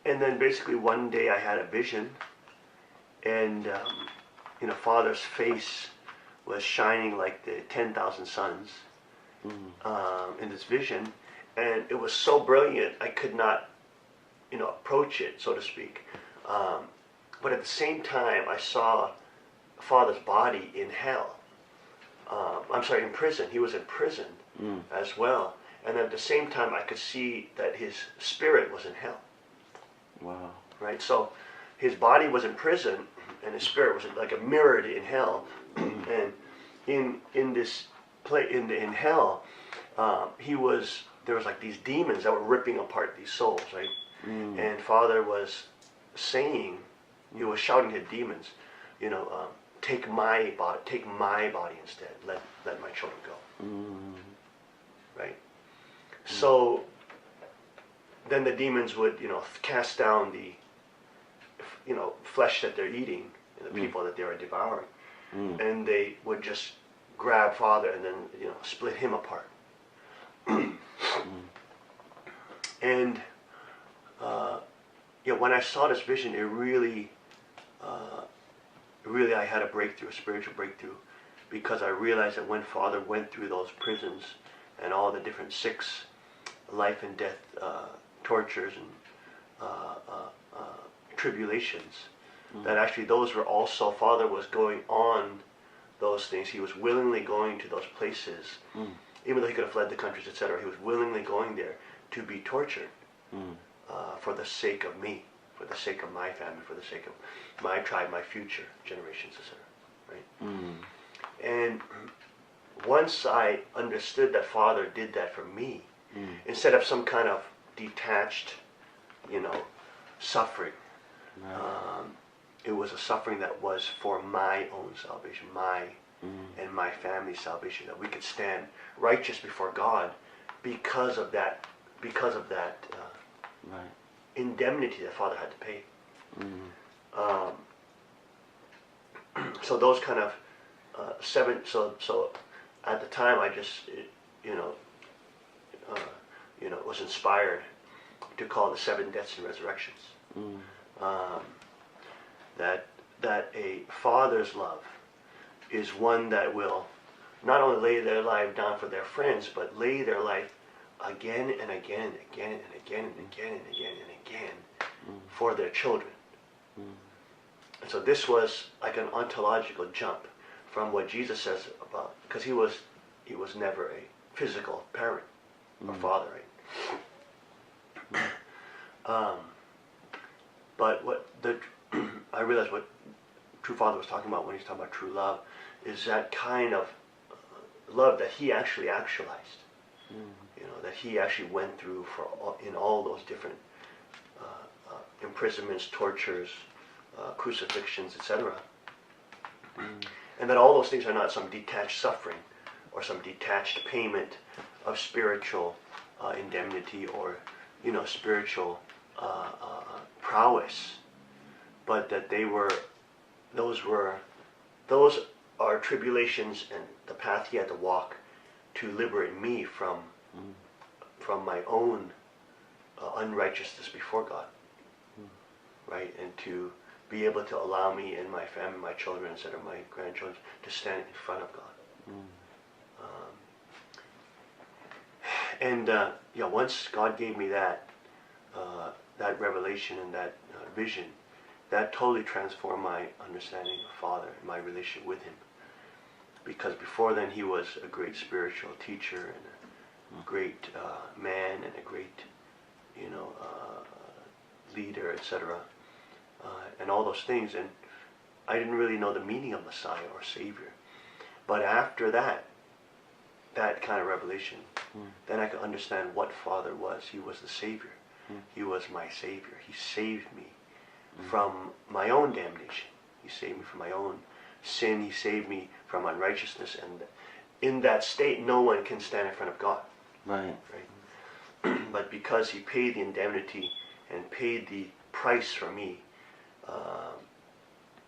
And then basically one day I had a vision, and Father's face was shining like the 10,000 suns in this vision, and it was so brilliant I could not, approach it, so to speak. But at the same time, I saw Father's body in hell. I'm sorry, in prison. He was in prison as well. And at the same time, I could see that his spirit was in hell. Wow. Right? So his body was in prison, and his spirit was like a mirrored in hell. And in this place in hell, there was like these demons that were ripping apart these souls, right? And Father was saying, he was shouting to demons, take my body instead. Let my children go. Right? So then the demons would, cast down the, flesh that they're eating, and the people that they are devouring, and they would just grab Father and then, split him apart. And when I saw this vision, it really, I had a breakthrough, a spiritual breakthrough, because I realized that when Father went through those prisons and all the different 6 life and death tortures and tribulations, that actually those were also, Father was going on those things. He was willingly going to those places, even though he could have fled the countries, etc. He was willingly going there to be tortured for the sake of me, for the sake of my family, for the sake of my tribe, my future generations, etc. Right? And once I understood that Father did that for me, instead of some kind of detached, suffering, it was a suffering that was for my own salvation, and my family's salvation, that we could stand righteous before God because of that Right. indemnity that Father had to pay. So those kind of 7. So at the time, I just was inspired to call the 7 deaths and resurrections. That a father's love is one that will not only lay their life down for their friends, but lay their life again and again, again and again and again and again and again for their children. And so this was like an ontological jump from what Jesus says about, because he was never a physical parent or father, right? But I realized what true Father was talking about when he's talking about true love is that kind of love that he actually actualized. That he actually went through in all those different imprisonments, tortures, crucifixions, etc. And that all those things are not some detached suffering or some detached payment of spiritual indemnity or spiritual prowess, but that those are tribulations and the path he had to walk to liberate me from my own unrighteousness before God, right? And to be able to allow me and my family, my children, etc., my grandchildren, to stand in front of God. Once God gave me that revelation and that vision, that totally transformed my understanding of Father and my relationship with him. Because before then, he was a great spiritual teacher and a great man and a great, leader, etc. And all those things. And I didn't really know the meaning of Messiah or Savior. But after that kind of revelation, then I could understand what Father was. He was the Savior. He was my Savior. He saved me from my own damnation. He saved me from my own sin. He saved me from unrighteousness. And in that state, no one can stand in front of God. Right. But because he paid the indemnity and paid the price for me,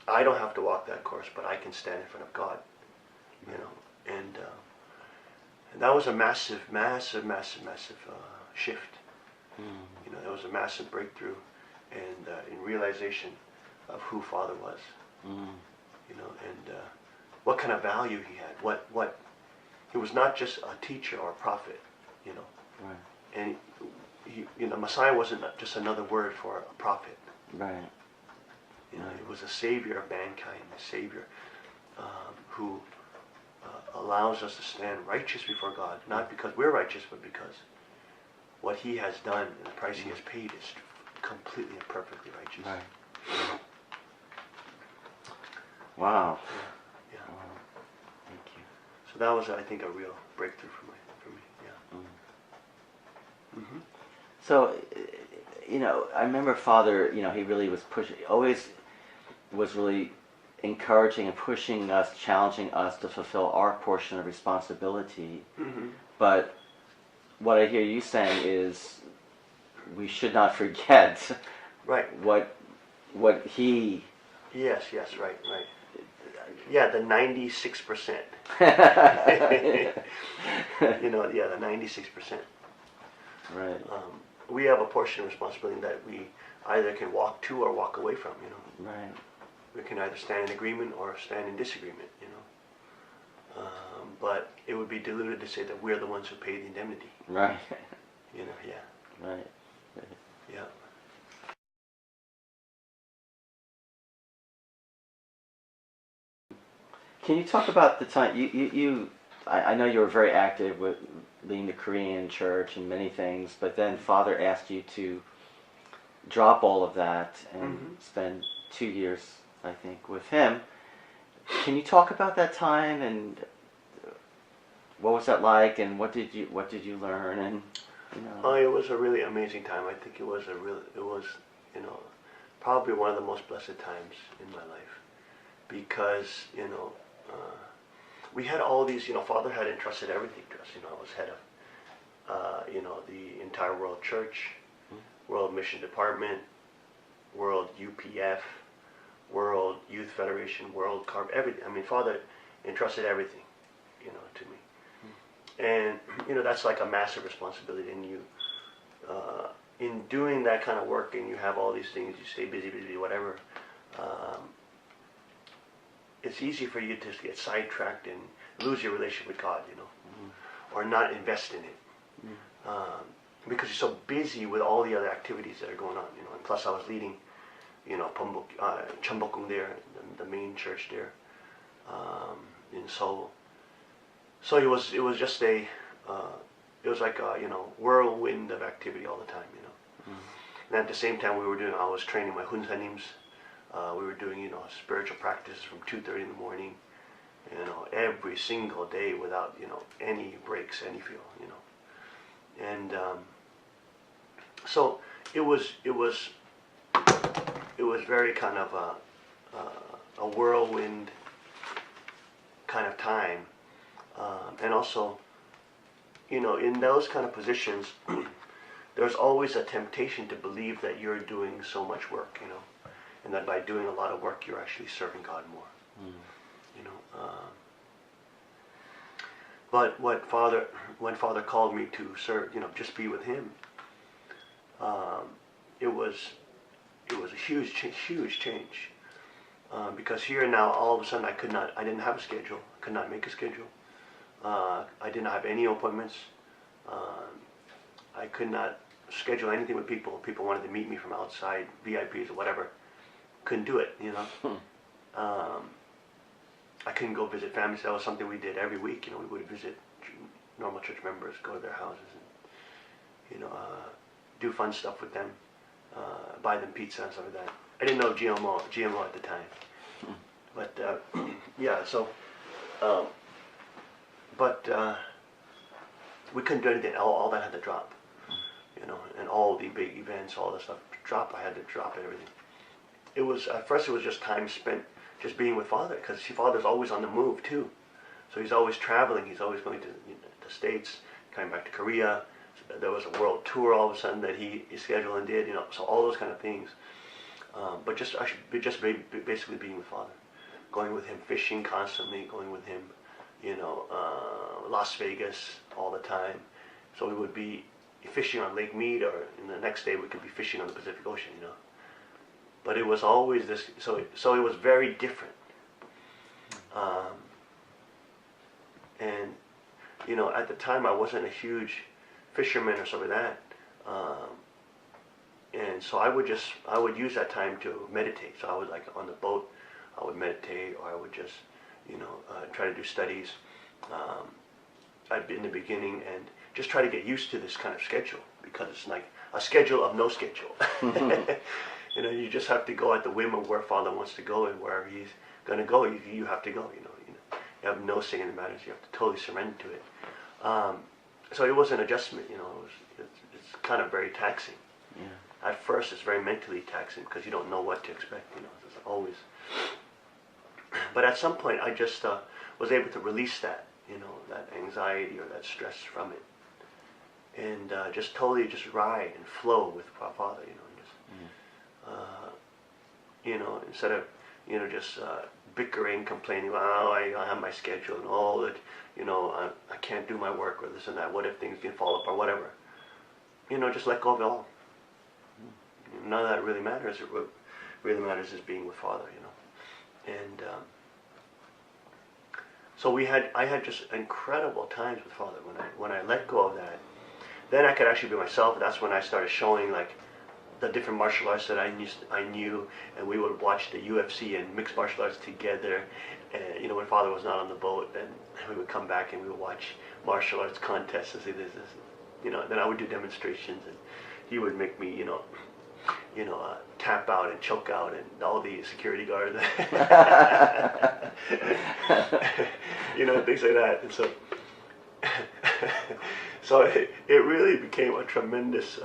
I don't have to walk that course, but I can stand in front of God. And that was a massive shift. That was a massive breakthrough. and in realization of who Father was, you know, and what kind of value he had. What he was not just a teacher or a prophet, you know. Right. And he, you know, Messiah wasn't just another word for a prophet. Right. You know, it was a savior of mankind, a savior who allows us to stand righteous before God, not because we're righteous, but because what he has done and the price he has paid is completely and perfectly righteous. Right. Wow. Yeah. Wow. Thank you. So that was, I think, a real breakthrough for me. Yeah. Mm-hmm. So, you know, I remember Father, you know, he really was pushing, always was really encouraging and pushing us, challenging us to fulfill our portion of responsibility. Mm-hmm. But what I hear you saying is we should not forget Right. what he... Yes, right. Yeah, the 96%. You know, yeah, the 96%. Right. We have a portion of responsibility that we either can walk to or walk away from, you know. Right. We can either stand in agreement or stand in disagreement, you know. But it would be deluded to say that we're the ones who pay the indemnity. Right. You know, yeah. Right. Yeah. Can you talk about the time I know you were very active with leading the Korean church and many things, but then Father asked you to drop all of that and spend 2 years, I think, with him. Can you talk about that time and what was that like, and what did you learn, and you know? It was a really amazing time. I think it was you know, probably one of the most blessed times in my life, because you know. We had all these, you know, Father had entrusted everything to us. You know, I was head of, you know, the entire World Church, World Mission Department, World UPF, World Youth Federation, World Carb, everything. I mean, Father entrusted everything, you know, to me. And, you know, that's like a massive responsibility. And you, in doing that kind of work, and you have all these things, you stay busy, whatever, it's easy for you to get sidetracked and lose your relationship with God, you know, or not invest in it, because you're so busy with all the other activities that are going on, you know. And plus, I was leading, you know, Chambokung there, the main church there, in Seoul. So it was just it was like a, you know, whirlwind of activity all the time, you know. And at the same time, I was training my Hunsanims. We were doing, you know, spiritual practices from 2:30 in the morning, you know, every single day without, you know, any breaks, any feel, you know. And so it was very kind of a whirlwind kind of time, and also, you know, in those kind of positions, there's always a temptation to believe that you're doing so much work, you know. And that by doing a lot of work, you're actually serving God more. You know. But when Father called me to serve, you know, just be with Him, it was a huge change. Because here now, all of a sudden, I didn't have a schedule. Could not make a schedule. I didn't have any appointments. I could not schedule anything with people. People wanted to meet me from outside, VIPs or whatever. Couldn't do it, you know. I couldn't go visit families. That was something we did every week. You know, we would visit normal church members, go to their houses, and, you know, do fun stuff with them, buy them pizza and stuff like that. I didn't know GMO at the time, but yeah. So, but we couldn't do anything. All that had to drop, you know, and all the big events, all the stuff drop. I had to drop everything. It was, at first it was just time spent just being with Father, because Father's always on the move too. So he's always traveling. He's always going to, you know, the States, coming back to Korea. So there was a world tour all of a sudden that he scheduled and did, you know, so all those kind of things. But basically being with Father, going with him fishing constantly, going with him, you know, Las Vegas all the time. So we would be fishing on Lake Mead, or in the next day we could be fishing on the Pacific Ocean, you know. but it was always this. So it was very different. And at the time I wasn't a huge fisherman or something like that. And so I would use that time to meditate. So I would, like, on the boat, I would meditate, or I would just, try to do studies. I'd be in the beginning and just try to get used to this kind of schedule, because it's like a schedule of no schedule. You just have to go at the whim of where Father wants to go, and wherever He's going to go, you have to go. You have no say in the matters. You have to totally surrender to it. So it was an adjustment. It's kind of very taxing. Yeah. At first, it's very mentally taxing because you don't know what to expect. It's always. But at some point, I just was able to release that, that anxiety or that stress from it, and just totally just ride and flow with Father. Instead of just bickering, complaining. Well, I have my schedule and all that. I can't do my work or this and that. What if things can fall apart? Whatever. Just let go of it all. None of that really matters. What really matters is being with Father. And so I had just incredible times with Father when I let go of that. Then I could actually be myself. That's when I started showing, like, the different martial arts that I knew, and we would watch the UFC and mixed martial arts together. And when Father was not on the boat, then we would come back and we would watch martial arts contests and say this. Then I would do demonstrations, and he would make me tap out and choke out, and all the security guards, things like that. And so it really became a tremendous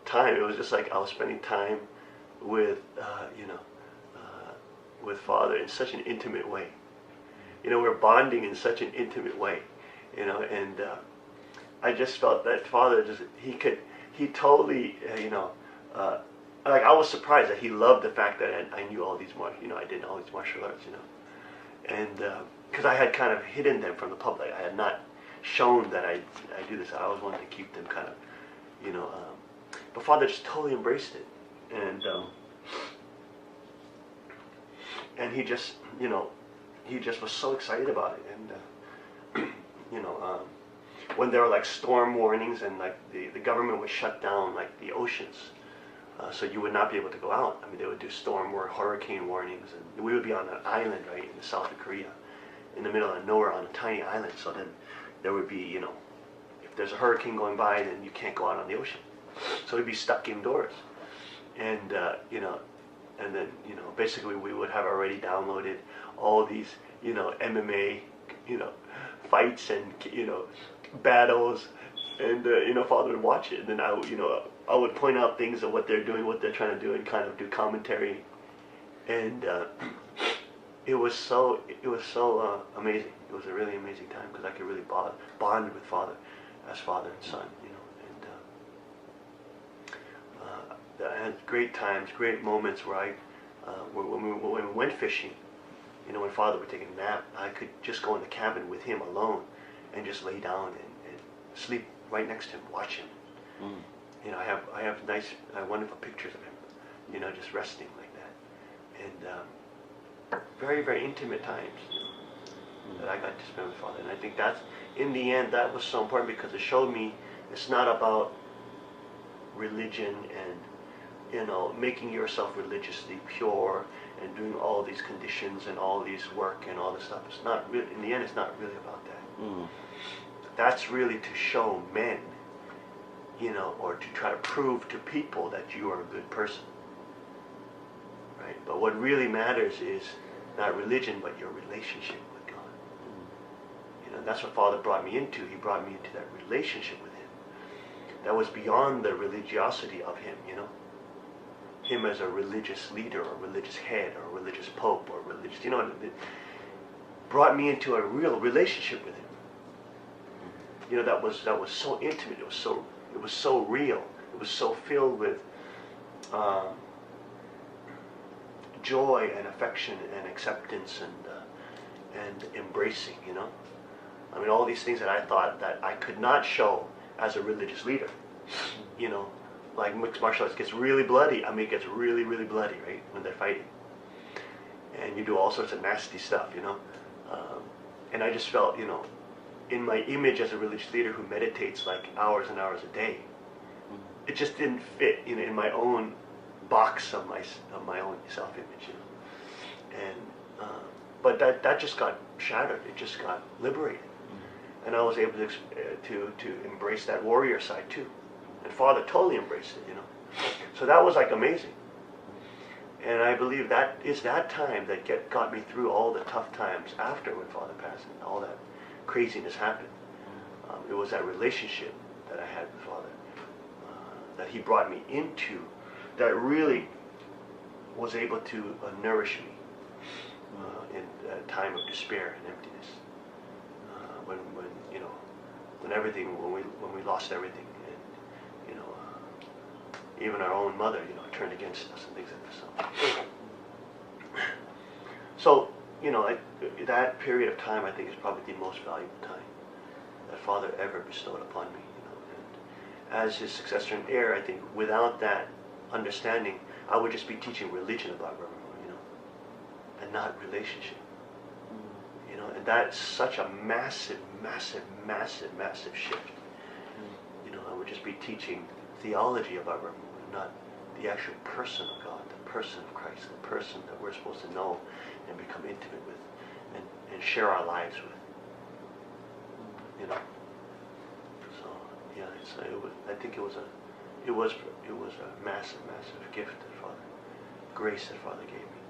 time. It was just like I was spending time with with Father in such an intimate way. We're bonding in such an intimate way, and I just felt that Father he totally like, I was surprised that he loved the fact that I knew all these I did all these martial arts, and because I had kind of hidden them from the public. I had not shown that I do this. I always wanted to keep them kind of, but Father just totally embraced it, and he just was so excited about it. And when there were, like, storm warnings, and, like, the government would shut down, like, the oceans, so you would not be able to go out. I mean, they would do hurricane warnings, and we would be on an island, right, in the south of Korea, in the middle of nowhere on a tiny island. So then there would be, if there's a hurricane going by, then you can't go out on the ocean. So we'd be stuck indoors. And, and then, basically we would have already downloaded all these, MMA, fights and, battles. And, Father would watch it. And then I would point out things of what they're doing, what they're trying to do, and kind of do commentary. And it was so amazing. It was a really amazing time, because I could really bond with Father as Father and Son, and I had great times, great moments where when we went fishing, when Father would take a nap, I could just go in the cabin with him alone and just lay down and sleep right next to him, watch him. I have nice, wonderful pictures of him, just resting like that. And very, very intimate times, that I got to spend with Father. And I think that's, in the end, that was so important, because it showed me it's not about religion and, making yourself religiously pure and doing all these conditions and all these work and all this stuff. It's not really, in the end, it's not really about that. That's really to show men, or to try to prove to people that you are a good person, right? But what really matters is not religion, but your relationship with God. And that's what Father brought me into. He brought me into that relationship with Him. That was beyond the religiosity of Him, Him as a religious leader, or religious head, or religious pope, or religious, it brought me into a real relationship with Him. That was so intimate. It was so real. It was so filled with joy and affection and acceptance and embracing. I mean, all these things that I thought that I could not show as a religious leader. like mixed martial arts, gets really bloody. I mean, it gets really, really bloody, right, when they're fighting. And you do all sorts of nasty stuff, you know. And I just felt, you know, in my image as a religious leader who meditates like hours and hours a day, it just didn't fit, you know, in my own box of my own self-image, you know. And but that just got shattered. It just got liberated, and I was able to embrace that warrior side too. And Father totally embraced it, you know. So that was like amazing. And I believe that is that time that got me through all the tough times after when Father passed and all that craziness happened. It was that relationship that I had with Father that he brought me into that really was able to nourish me in a time of despair and emptiness. When you know, when we lost everything, and you know, even our own mother, you know, turned against us and things like this. So you know, that period of time I think is probably the most valuable time that Father ever bestowed upon me. You know, and as his successor and heir, I think without that understanding, I would just be teaching religion about Reverend, you know, and not relationship. You know, and that's such a massive, massive, massive, massive shift. You know, I would just be teaching theology about Reverend, not the actual person of God, the person of Christ, the person that we're supposed to know and become intimate with and share our lives with. You know. So yeah, I think it was a massive, massive gift that Father, grace that Father gave me.